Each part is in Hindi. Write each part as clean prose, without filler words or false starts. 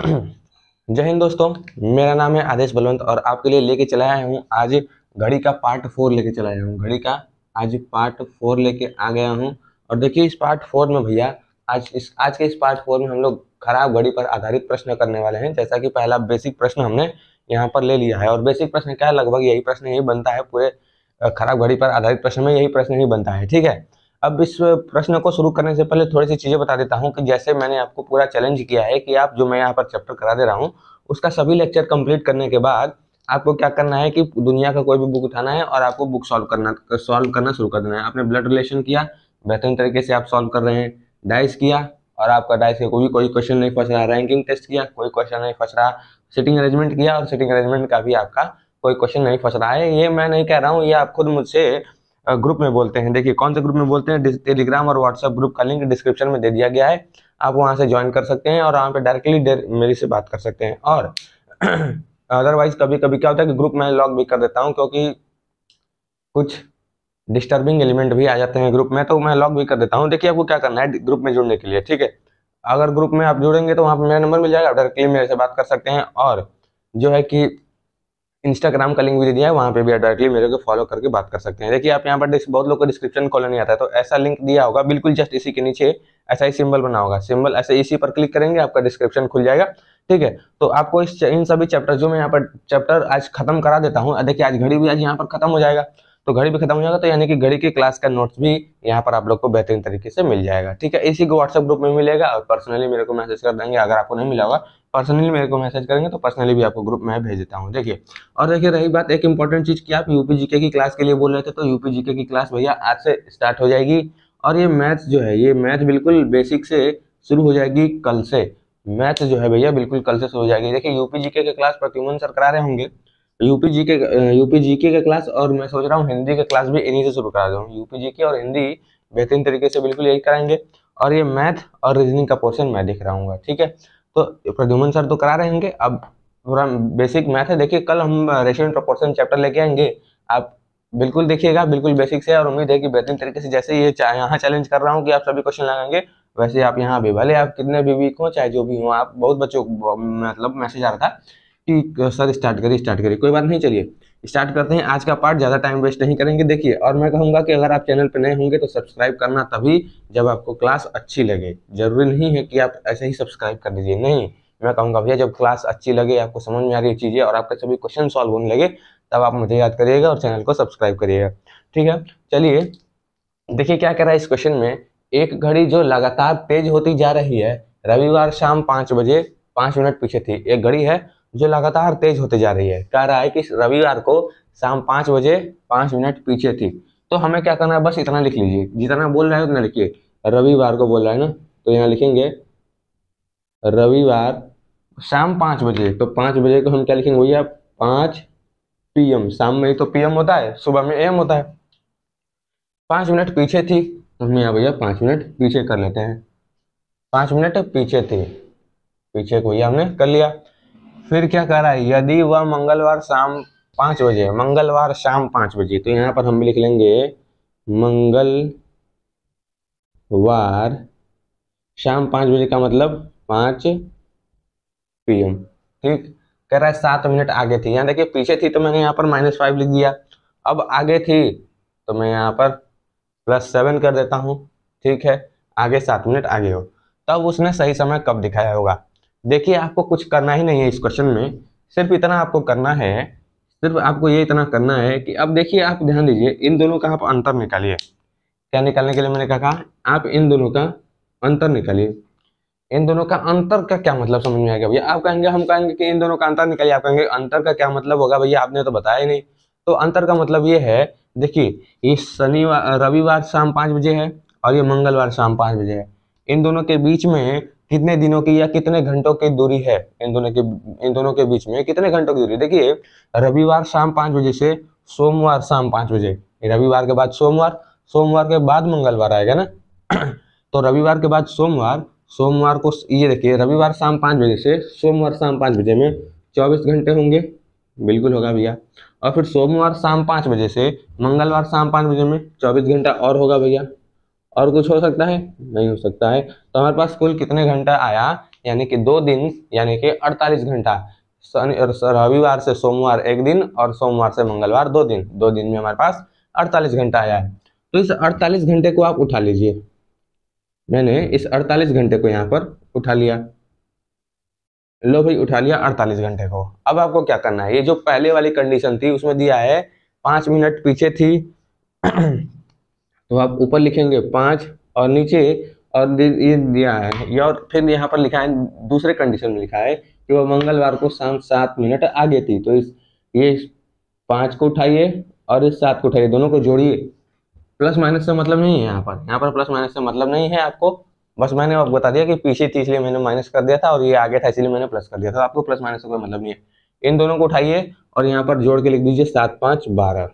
जय हिंद दोस्तों। मेरा नाम है आदेश बलवंत और आपके लिए लेके चला आया हूँ आज घड़ी का पार्ट 4 लेके चला आया हूँ। घड़ी का आज पार्ट 4 लेके आ गया हूँ। और देखिए इस पार्ट 4 में भैया आज के इस पार्ट 4 में हम लोग खराब घड़ी पर आधारित प्रश्न करने वाले हैं। जैसा कि पहला बेसिक प्रश्न हमने यहाँ पर ले लिया है और बेसिक प्रश्न क्या, लगभग यही प्रश्न यही बनता है पूरे खराब घड़ी पर आधारित प्रश्न में, यही प्रश्न ही बनता है। ठीक है, अब इस प्रश्न को शुरू करने से पहले थोड़ी सी चीजें बता देता हूँ कि जैसे मैंने आपको पूरा चैलेंज किया है कि आप जो मैं यहाँ पर चैप्टर करा दे रहा हूँ उसका सभी लेक्चर कंप्लीट करने के बाद आपको क्या करना है कि दुनिया का कोई भी बुक उठाना है और आपको बुक सॉल्व करना शुरू कर देना है। आपने ब्लड रिलेशन किया, बेहतरीन तरीके से आप सॉल्व कर रहे हैं। डाइस किया और आपका डाइस का कोई क्वेश्चन नहीं फंस रहा। रैंकिंग टेस्ट किया, कोई क्वेश्चन नहीं फंस रहा। सिटिंग अरेंजमेंट किया और सिटिंग अरेंजमेंट का भी आपका कोई क्वेश्चन नहीं फंस रहा है। ये मैं नहीं कह रहा हूँ, ये आप खुद मुझसे ग्रुप में बोलते हैं। देखिए कौन से ग्रुप में बोलते हैं, टेलीग्राम और व्हाट्सएप ग्रुप का लिंक डिस्क्रिप्शन में दे दिया गया है। आप वहां से ज्वाइन कर सकते हैं और वहां पे डायरेक्टली मेरे से बात कर सकते हैं। और अदरवाइज कभी कभी क्या होता है कि ग्रुप में लॉग भी कर देता हूँ क्योंकि कुछ डिस्टर्बिंग एलिमेंट भी आ जाते हैं ग्रुप में, तो मैं लॉग भी कर देता हूँ। देखिए आपको क्या करना है ग्रुप में जुड़ने के लिए, ठीक है। अगर ग्रुप में आप जुड़ेंगे तो वहाँ पे मेरा नंबर मिल जाएगा, आप डायरेक्टली मेरे से बात कर सकते हैं। और जो है कि इंस्टाग्राम का लिंक भी दे दिया है, वहाँ पे भी डायरेक्टली मेरे को फॉलो करके बात कर सकते हैं। देखिए आप यहाँ पर बहुत लोग को डिस्क्रिप्शन खोलना नहीं आता है, तो ऐसा लिंक दिया होगा बिल्कुल जस्ट इसी के नीचे ऐसा ही सिंबल बना होगा। सिंबल ऐसे इसी पर क्लिक करेंगे आपका डिस्क्रिप्शन खुल जाएगा, ठीक है। तो आपको इन सभी चैप्टर जो मैं यहाँ पर चैप्टर आज खत्म करा देता हूँ। देखिए आज घड़ी भी आज यहाँ पर खत्म हो जाएगा, तो घड़ी भी खत्म हो जाएगा, तो यानी कि घड़ी की क्लास का नोट्स भी यहाँ पर आप लोग को बेहतरीन तरीके से मिल जाएगा, ठीक है। इसी को व्हाट्सएप ग्रुप में मिलेगा और पर्सनली मेरे को मैसेज कर देंगे। अगर आपको नहीं मिला होगा पर्सनली मेरे को मैसेज करेंगे तो पर्सनली भी आपको ग्रुप में भेज देता हूँ। देखिए और देखिए रही बात एक इंपॉर्टेंट चीज की, आप यूपी जीके की क्लास के लिए बोल रहे थे, तो यूपी जीके की क्लास भैया आज से स्टार्ट हो जाएगी। और ये मैथ्स जो है, ये मैथ बिल्कुल बेसिक से शुरू हो जाएगी कल से। मैथ जो है भैया बिल्कुल कल से शुरू हो जाएगी। देखिए यूपी जीके के क्लास प्रत्युमन सर करा रहे होंगे, यूपी जीके के क्लास, और मैं सोच रहा हूँ हिंदी के क्लास भी इन्हीं से शुरू करा दूँ। यूपी जीके और हिंदी बेहतरीन तरीके से बिल्कुल यही कराएंगे और ये मैथ और रीजनिंग का पोर्शन मैं दिख रहा हूँ, ठीक है। तो प्रद्युमन सर तो करा रहे होंगे, अब पूरा बेसिक मैथ है। देखिए कल हम रेशियो एंड प्रोपोर्शन चैप्टर लेके आएंगे, आप बिल्कुल देखिएगा, बिल्कुल बेसिक से। और उम्मीद है कि बेहतरीन तरीके से जैसे ये यहाँ चैलेंज कर रहा हूँ कि आप सभी क्वेश्चन लगाएंगे, वैसे आप यहाँ भी, भले आप कितने भी वीक हो चाहे जो भी हो, आप बहुत बच्चों को मतलब मैसेज आ रहा था कि सर स्टार्ट करिए, कोई बात नहीं, चलिए स्टार्ट करते हैं आज का पार्ट। ज़्यादा टाइम वेस्ट नहीं करेंगे। देखिए और मैं कहूँगा कि अगर आप चैनल पर नए होंगे तो सब्सक्राइब करना तभी जब आपको क्लास अच्छी लगे। जरूरी नहीं है कि आप ऐसे ही सब्सक्राइब कर दीजिए, नहीं, मैं कहूँगा भैया जब क्लास अच्छी लगे, आपको समझ में आ रही चीज़ें और आपके सभी क्वेश्चन सॉल्व होने लगे, तब आप मुझे याद करिएगा और चैनल को सब्सक्राइब करिएगा, ठीक है। चलिए देखिए क्या कह रहा है इस क्वेश्चन में, एक घड़ी जो लगातार तेज होती जा रही है, रविवार शाम 5 बजे 5 मिनट पीछे थी। एक घड़ी है जो लगातार तेज होते जा रही है, कह रहा है कि रविवार को शाम 5 बजे 5 मिनट पीछे थी। तो हमें क्या करना है, बस इतना लिख लीजिए, जितना बोल रहा है उतना लिखिए। रविवार को बोल रहा है ना, तो यहाँ लिखेंगे रविवार शाम 5 बजे, तो 5 बजे को हम क्या लिखेंगे भैया, 5 PM। शाम में ही तो PM होता है, सुबह में AM होता है। 5 मिनट पीछे थी, हम यहाँ भैया 5 मिनट पीछे कर लेते हैं। 5 मिनट पीछे थे, पीछे को भैया हमने कर लिया। फिर क्या कर रहा है, यदि वह मंगलवार शाम 5 बजे, मंगलवार शाम 5 बजे, तो यहाँ पर हम लिख लेंगे मंगलवार शाम 5 बजे का मतलब 5 PM, ठीक। कह रहा है 7 मिनट आगे थी। यहाँ देखिए पीछे थी तो मैंने यहाँ पर -5 लिख दिया, अब आगे थी तो मैं यहाँ पर +7 कर देता हूँ, ठीक है। आगे 7 मिनट आगे हो, तब उसने सही समय कब दिखाया होगा। देखिए आपको कुछ करना ही नहीं है इस क्वेश्चन में, सिर्फ इतना आपको करना है, सिर्फ आपको ये इतना करना है कि अब देखिए आप ध्यान दीजिए, इन दोनों का आप अंतर निकालिए। क्या निकालने के लिए मैंने कहा, आप इन दोनों का अंतर निकालिए। इन दोनों का अंतर का क्या मतलब समझ में आएगा भैया, आप कहेंगे, हम कहेंगे कि इन दोनों का अंतर निकालिए, आप कहेंगे अंतर का क्या मतलब होगा भैया, आपने तो बताया ही नहीं। तो अंतर का मतलब ये है, देखिए ये रविवार शाम 5 बजे है और ये मंगलवार शाम 5 बजे है। इन दोनों के बीच में कितने दिनों की या कितने घंटों की दूरी है, इन दोनों के बीच में कितने घंटों की दूरी। देखिए रविवार शाम 5 बजे से सोमवार शाम 5 बजे, रविवार के बाद सोमवार, सोमवार के बाद मंगलवार आएगा ना तो रविवार के बाद सोमवार, सोमवार को ये देखिए रविवार शाम 5 बजे से सोमवार शाम 5 बजे में 24 घंटे होंगे, बिल्कुल होगा भैया। और फिर सोमवार शाम 5 बजे से मंगलवार शाम 5 बजे में 24 घंटा और होगा भैया। और कुछ हो सकता है? नहीं हो सकता है। तो हमारे पास कुल कितने घंटा आया, यानी कि 2 दिन, यानी कि 48 घंटा। रविवार से सोमवार 1 दिन और सोमवार से मंगलवार 2 दिन, 2 दिन में हमारे पास 48 घंटा आया है। तो इस 48 घंटे को आप उठा लीजिए। मैंने इस 48 घंटे को यहाँ पर उठा लिया। लो भाई, उठा लिया 48 घंटे को। अब आपको क्या करना है, ये जो पहले वाली कंडीशन थी उसमें दिया है 5 मिनट पीछे थी तो आप ऊपर लिखेंगे 5 और नीचे और ये दिया है, ये और फिर यहाँ पर लिखा है, दूसरे कंडीशन में लिखा है कि वो मंगलवार को शाम 7 मिनट आगे थी। तो ये 5 को उठाइए और इस 7 को उठाइए, दोनों को जोड़िए। प्लस माइनस से मतलब नहीं है यहाँ पर प्लस माइनस से मतलब नहीं है आपको। बस मैंने आपको बता दिया कि पीछे थी इसलिए मैंने माइनस कर दिया था और ये आगे था इसलिए मैंने प्लस कर दिया था। आपको प्लस माइनस से कोई मतलब नहीं है। इन दोनों को उठाइए और यहाँ पर जोड़ के लिख दीजिए 7 5 12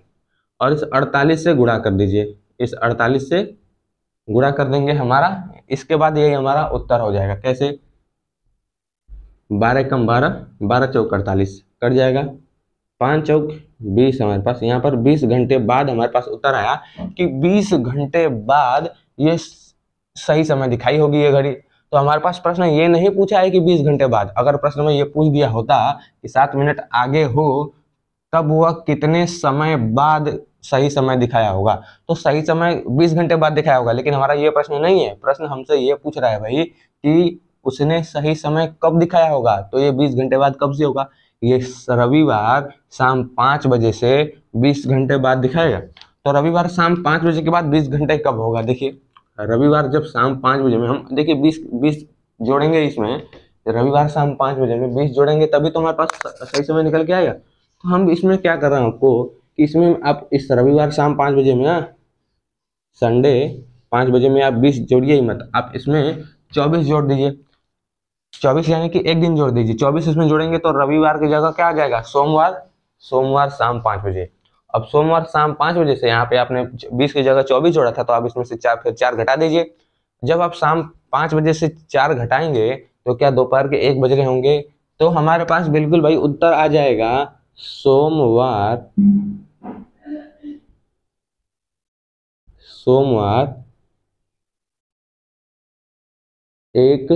और इस 48 से गुणा कर दीजिए। इस 48 से गुणा कर देंगे हमारा, इसके बाद यही हमारा उत्तर हो जाएगा। कैसे? 12 कम 12, 12 चौक 48 कट जाएगा, 5 चौक 20 हमारे पास। यहाँ पर 20 घंटे बाद हमारे पास उत्तर आया कि 20 घंटे बाद ये सही समय दिखाई होगी ये घड़ी। तो हमारे पास प्रश्न ये नहीं पूछा है कि 20 घंटे बाद। अगर प्रश्न में ये पूछ दिया होता कि 7 मिनट आगे हो तब वह कितने समय बाद सही समय दिखाया होगा, तो सही समय 20 घंटे बाद दिखाया होगा। लेकिन हमारा ये प्रश्न नहीं है। प्रश्न हमसे ये पूछ रहा है भाई कि उसने सही समय कब दिखाया होगा, तो ये 20 घंटे बाद कब से होगा? ये रविवार शाम 5 बजे से 20 घंटे बाद दिखाएगा। तो रविवार शाम 5 बजे के बाद 20 घंटे कब होगा? देखिए, रविवार जब शाम 5 बजे में हम देखिए 20 जोड़ेंगे इसमें, रविवार शाम 5 बजे में 20 जोड़ेंगे तभी तो हमारे पास सही समय निकल के आएगा। तो हम इसमें क्या कर रहे हैं आपको कि इसमें आप इस रविवार शाम 5 बजे में संडे 5 बजे में आप 20 जोड़िए ही मत, आप इसमें 24 जोड़ दीजिए। 24 यानी कि 1 दिन जोड़ दीजिए। 24 इसमें जोड़ेंगे तो रविवार की जगह क्या आ जाएगा? सोमवार। सोमवार शाम 5 बजे। अब सोमवार शाम 5 बजे से यहाँ पे आपने 20 की जगह 24 जोड़ा था तो आप इसमें से 4 फिर 4 घटा दीजिए। जब आप शाम 5 बजे से 4 घटाएंगे तो क्या दोपहर के 1 बज रहे होंगे? तो हमारे पास बिल्कुल भाई उत्तर आ जाएगा सोमवार 1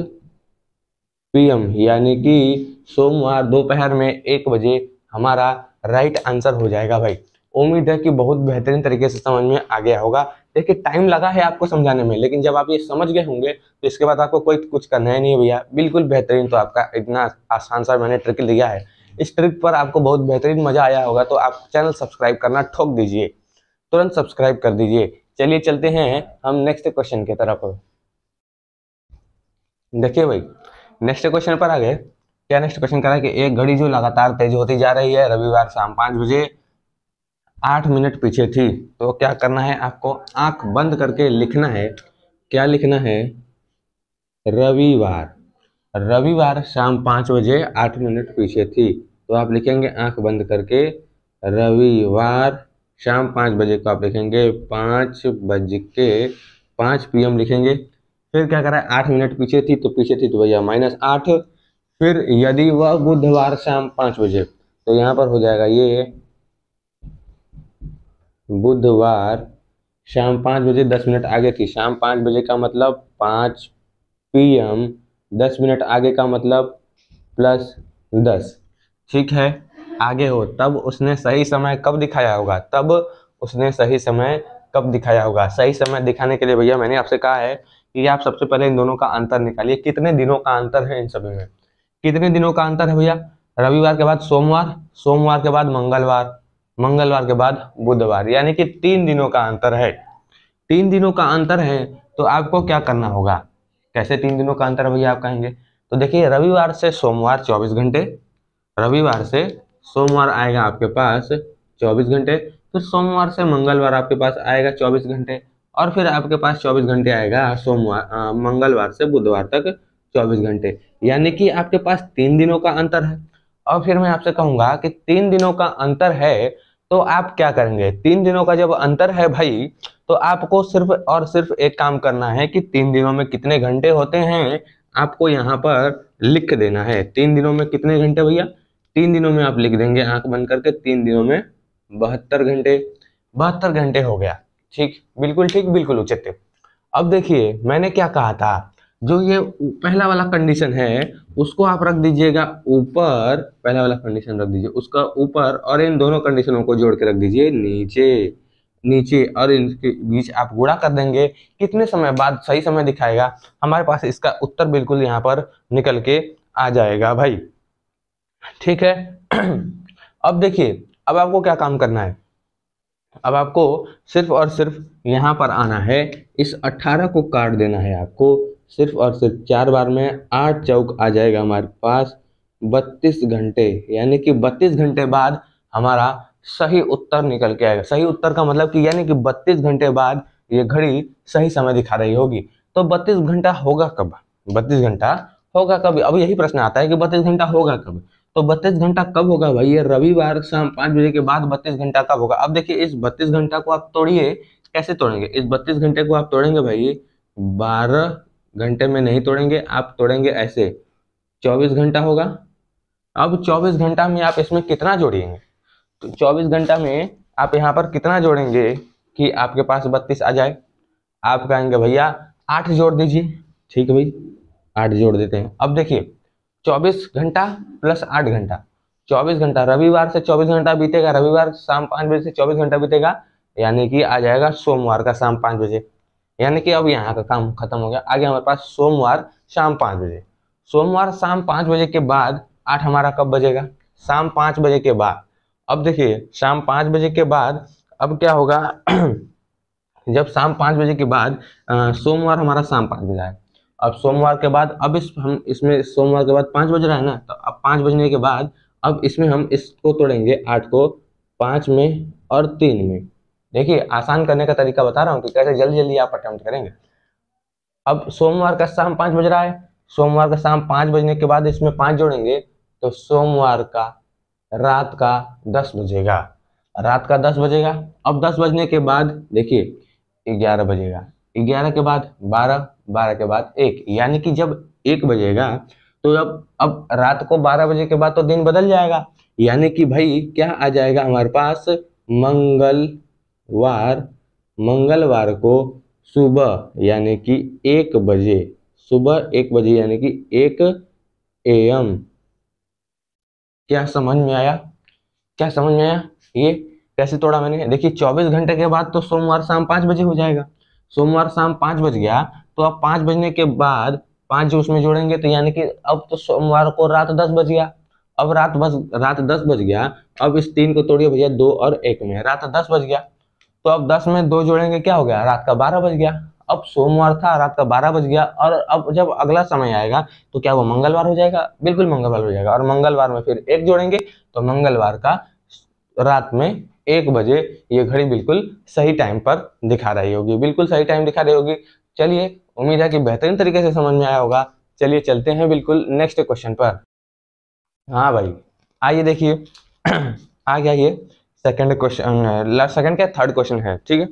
PM, यानी कि सोमवार दोपहर में 1 बजे हमारा राइट आंसर हो जाएगा भाई। उम्मीद है कि बहुत बेहतरीन तरीके से समझ में आ गया होगा। देखिए टाइम लगा है आपको समझाने में, लेकिन जब आप ये समझ गए होंगे तो इसके बाद आपको कोई कुछ करना ही नहीं है भैया, बिल्कुल बेहतरीन। तो आपका इतना आसान सा मैंने ट्रिक दिया है, इस ट्रिक पर आपको बहुत बेहतरीन मजा आया होगा। तो आप चैनल सब्सक्राइब करना ठोक दीजिए, तुरंत सब्सक्राइब कर दीजिए। चलिए चलते हैं हम नेक्स्ट क्वेश्चन की तरफ। देखिए भाई, नेक्स्ट क्वेश्चन पर आ गए। क्या नेक्स्ट क्वेश्चन कह रहा है कि एक घड़ी जो लगातार तेज होती जा रही है, रविवार शाम 5 बजे 8 मिनट पीछे थी। तो क्या करना है आपको? आंख बंद करके लिखना है। क्या लिखना है? रविवार। रविवार शाम 5 बजे 8 मिनट पीछे थी। तो आप लिखेंगे आंख बंद करके रविवार शाम 5 बजे को आप लिखेंगे 5 PM लिखेंगे। फिर क्या करा है? 8 मिनट पीछे थी तो भैया -8। फिर यदि वह बुधवार शाम 5 बजे, तो यहाँ पर हो जाएगा ये बुधवार शाम 5 बजे 10 मिनट आगे थी। शाम 5 बजे का मतलब 5 PM, 10 मिनट आगे का मतलब +10। ठीक है, आगे हो तब उसने सही समय कब दिखाया होगा? तब उसने सही समय कब दिखाया होगा? सही समय दिखाने के लिए भैया मैंने आपसे कहा है कि आप सबसे पहले इन दोनों का अंतर निकालिए। कितने दिनों का अंतर है इन सभी में? कितने दिनों का अंतर है भैया? रविवार के बाद सोमवार, सोमवार के बाद मंगलवार, मंगलवार के बाद बुधवार, यानी कि 3 दिनों का अंतर है। 3 दिनों का अंतर है तो आपको क्या करना होगा? कैसे 3 दिनों का अंतर है भैया आप कहेंगे? तो देखिए, रविवार से सोमवार 24 घंटे, रविवार से सोमवार आएगा आपके पास 24 घंटे, फिर सोमवार से मंगलवार आपके पास आएगा 24 घंटे, और फिर आपके पास 24 घंटे आएगा मंगलवार से बुधवार तक 24 घंटे, यानी कि आपके पास 3 दिनों का अंतर है। और फिर मैं आपसे कहूंगा कि 3 दिनों का अंतर है तो आप क्या करेंगे? 3 दिनों का जब अंतर है भाई, तो आपको सिर्फ और सिर्फ एक काम करना है कि 3 दिनों में कितने घंटे होते हैं आपको यहाँ पर लिख देना है। 3 दिनों में कितने घंटे भैया? 3 दिनों में आप लिख देंगे आंख बंद करके 3 दिनों में 72 घंटे। 72 घंटे हो गया। ठीक, बिल्कुल ठीक, बिल्कुल उचित। अब देखिए मैंने क्या कहा था, जो ये पहला वाला कंडीशन है उसको आप रख दीजिएगा ऊपर, पहला वाला कंडीशन रख दीजिए उसका ऊपर, और इन दोनों कंडीशनों को जोड़ के रख दीजिए नीचे, नीचे, और इनके बीच आप गुणा कर देंगे। कितने समय बाद सही समय दिखाएगा, हमारे पास इसका उत्तर बिल्कुल यहाँ पर निकल के आ जाएगा भाई। ठीक है। अब देखिए, अब आपको क्या काम करना है, अब आपको सिर्फ और सिर्फ यहाँ पर आना है, इस 18 को काट देना है आपको, सिर्फ और सिर्फ 4 बार में 8 चौक आ जाएगा हमारे पास 32 घंटे, यानी कि 32 घंटे बाद हमारा सही उत्तर निकल के आएगा। सही उत्तर का मतलब कि यानी कि 32 घंटे बाद ये घड़ी सही समय दिखा रही होगी। तो 32 घंटा होगा कब, 32 घंटा होगा कब, अब यही प्रश्न आता है कि 32 घंटा होगा कब। तो 32 घंटा कब होगा भाई, ये रविवार शाम 5 बजे के बाद 32 घंटा कब होगा। अब देखिए इस 32 घंटा को आप तोड़िए, कैसे तोड़ेंगे, इस 32 घंटे को आप तोड़ेंगे भाई 12 घंटे में नहीं तोड़ेंगे, आप तोड़ेंगे ऐसे, 24 घंटा होगा। अब 24 घंटा में आप इसमें कितना जोड़ेंगे, तो 24 घंटा में आप यहाँ पर कितना जोड़ेंगे कि आपके पास 32 आ जाए। आप कहेंगे भैया 8 जोड़ दीजिए, ठीक है भाई 8 जोड़ देते हैं। अब देखिए 24 घंटा प्लस 8 घंटा, 24 घंटा, रविवार से 24 घंटा बीतेगा, रविवार शाम 5 बजे से 24 घंटा बीतेगा, यानी कि आ जाएगा सोमवार का शाम 5 बजे। यानी कि अब यहाँ का काम खत्म हो गया, आगे हमारे पास सोमवार शाम 5 बजे। सोमवार शाम 5 बजे के बाद 8 हमारा कब बजेगा, शाम 5 बजे के बाद। अब देखिए शाम 5 बजे के बाद अब क्या होगा जब शाम 5 बजे के बाद सोमवार हमारा शाम 5 बजे है। अब सोमवार के बाद अब हम इसमें सोमवार के बाद 5 बज रहा है ना, तो अब 5 बजने के बाद अब इसमें हम इसको तोड़ेंगे 8 को 5 में और 3 में। देखिए आसान करने का तरीका बता रहा हूँ कि कैसे जल्दी जल्दी आप अटेम्प्ट करेंगे। अब सोमवार का शाम 5 बज रहा है, सोमवार का शाम 5 बजने के बाद इसमें 5 जोड़ेंगे तो सोमवार का रात का 10 बजेगा, रात का 10 बजेगा। अब 10 बजने के बाद देखिए 11 बजेगा, 11 के बाद 12, 12 के बाद 1, यानी कि जब 1 बजेगा तो अब रात को 12 बजे के बाद तो दिन बदल जाएगा, यानी कि भाई क्या आ जाएगा हमारे पास, मंगलवार, मंगलवार को सुबह यानी कि 1 बजे, सुबह 1 बजे यानी कि 1 AM। क्या समझ में आया, क्या समझ में आया, ये कैसे तोड़ा मैंने। देखिए 24 घंटे के बाद तो सोमवार शाम 5 बजे हो जाएगा, सोमवार शाम 5 बज गया तो अब 5 बजने के बाद 5 जो उसमें जोड़ेंगे तो यानी कि अब तो सोमवार को रात 10 बज गया। अब रात 10 बज गया, अब इस 3 को तोड़िए भैया 2 और 1 में, रात 10 बज गया। तो अब 10 में 2 जोड़ेंगे क्या हो गया, रात का 12 बज गया। अब सोमवार था, रात का 12 बज गया, और अब जब अगला समय आएगा तो क्या वो मंगलवार हो जाएगा, बिल्कुल मंगलवार हो जाएगा। और मंगलवार में फिर 1 जोड़ेंगे तो मंगलवार का रात में 1 बजे ये घड़ी बिल्कुल सही टाइम पर दिखा रही होगी, बिल्कुल सही टाइम दिखा रही होगी। चलिए उम्मीद है कि बेहतरीन तरीके से समझ में आया होगा। चलिए चलते हैं बिल्कुल नेक्स्ट क्वेश्चन पर। हाँ भाई आइए देखिए आ गया ये सेकंड क्वेश्चन, सेकंड क्या थर्ड क्वेश्चन है, ठीक है।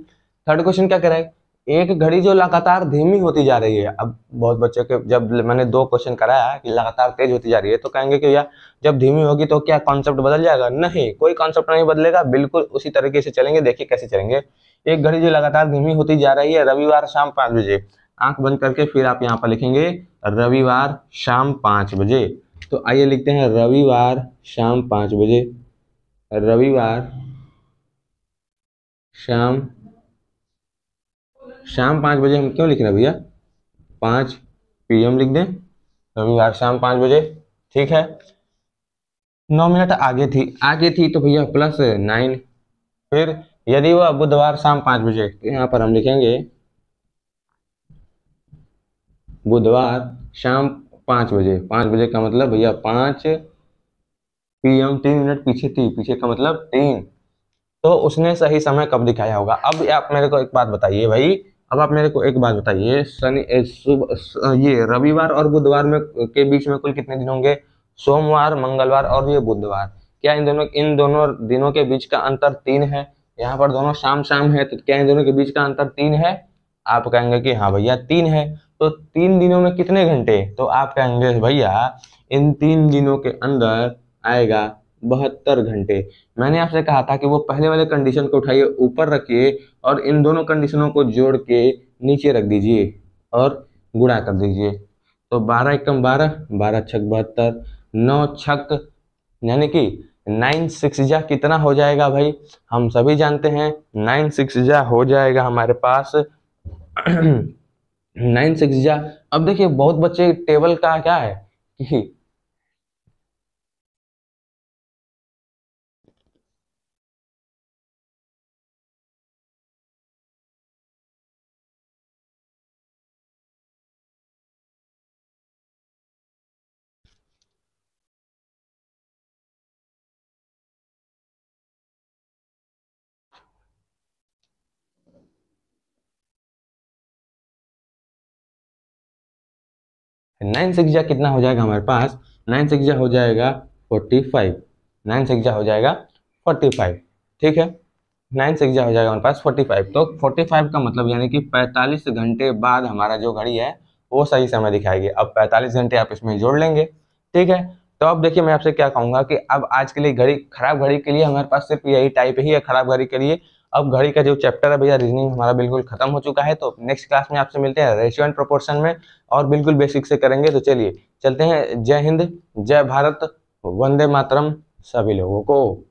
थर्ड क्वेश्चन क्या कह रहा है, एक घड़ी जो लगातार धीमी होती जा रही है। अब बहुत बच्चों के जब मैंने 2 क्वेश्चन कराया कि लगातार तेज होती जा रही है तो कहेंगे कि यार जब धीमी होगी तो क्या कॉन्सेप्ट बदल जाएगा, नहीं कोई कॉन्सेप्ट नहीं बदलेगा, बिल्कुल उसी तरीके से चलेंगे। देखिए कैसे चलेंगे, एक घड़ी जो लगातार धीमी होती जा रही है, रविवार शाम 5 बजे, आंख बंद करके फिर आप यहाँ पर लिखेंगे रविवार शाम 5 बजे। तो आइए लिखते हैं रविवार शाम 5 बजे, रविवार शाम 5 बजे। हम क्यों लिख रहे हैं भैया, 5 PM लिख दें, रविवार शाम 5 बजे, ठीक है। 9 मिनट आगे थी तो भैया +9, फिर यदि वह बुधवार शाम 5 बजे, तो यहाँ पर हम लिखेंगे बुधवार शाम 5 बजे, 5 बजे का मतलब भैया 5 PM, 3 मिनट पीछे थी, पीछे का मतलब 3, तो उसने सही समय कब दिखाया होगा। अब आप मेरे को एक बात बताइए भाई, अब आप मेरे को एक बात बताइए, ये रविवार और बुधवार में के बीच में कुल कितने दिन होंगे, सोमवार, मंगलवार और ये बुधवार। क्या इन दोनों दिनों के बीच का अंतर 3 है, यहाँ पर दोनों शाम शाम है, तो क्या इन दोनों के बीच का अंतर 3 है। आप कहेंगे कि हाँ भैया 3 है, तो 3 दिनों में कितने घंटे, तो आप कहेंगे भैया इन 3 दिनों के अंदर आएगा 72 घंटे। मैंने आपसे कहा था कि वो पहले वाले कंडीशन को उठाइए ऊपर रखिए और इन दोनों कंडीशनों को जोड़ के नीचे रख दीजिए और गुणा कर दीजिए। तो 12 एकम 12, 12 छक 72, 9 छक यानी कि 9 6 जा कितना हो जाएगा भाई, हम सभी जानते हैं 9 6 जा हो जाएगा हमारे पास 9 6 जा। अब देखिए बहुत बच्चे टेबल का क्या है कि 9 6 जा कितना हो जाएगा हमारे पास, 9 6 जा हो जाएगा 45, 9 6 जा हो जाएगा 45, ठीक है। 9 6 जा हो जाएगा हमारे पास 45। तो 45 का मतलब यानी कि 45 घंटे बाद हमारा जो घड़ी है वो सही समय दिखाएगी। अब 45 घंटे आप इसमें जोड़ लेंगे, ठीक है। तो अब देखिए मैं आपसे क्या कहूंगा कि अब आज के लिए घड़ी, खराब घड़ी के लिए हमारे पास सिर्फ यही टाइप ही है खराब घड़ी के लिए। अब घड़ी का जो चैप्टर है भैया रीजनिंग हमारा बिल्कुल खत्म हो चुका है। तो नेक्स्ट क्लास में आपसे मिलते हैं रेशियो एंड प्रोपोर्शन में, और बिल्कुल बेसिक से करेंगे। तो चलिए चलते हैं। जय हिंद, जय भारत, वंदे मातरम सभी लोगों को।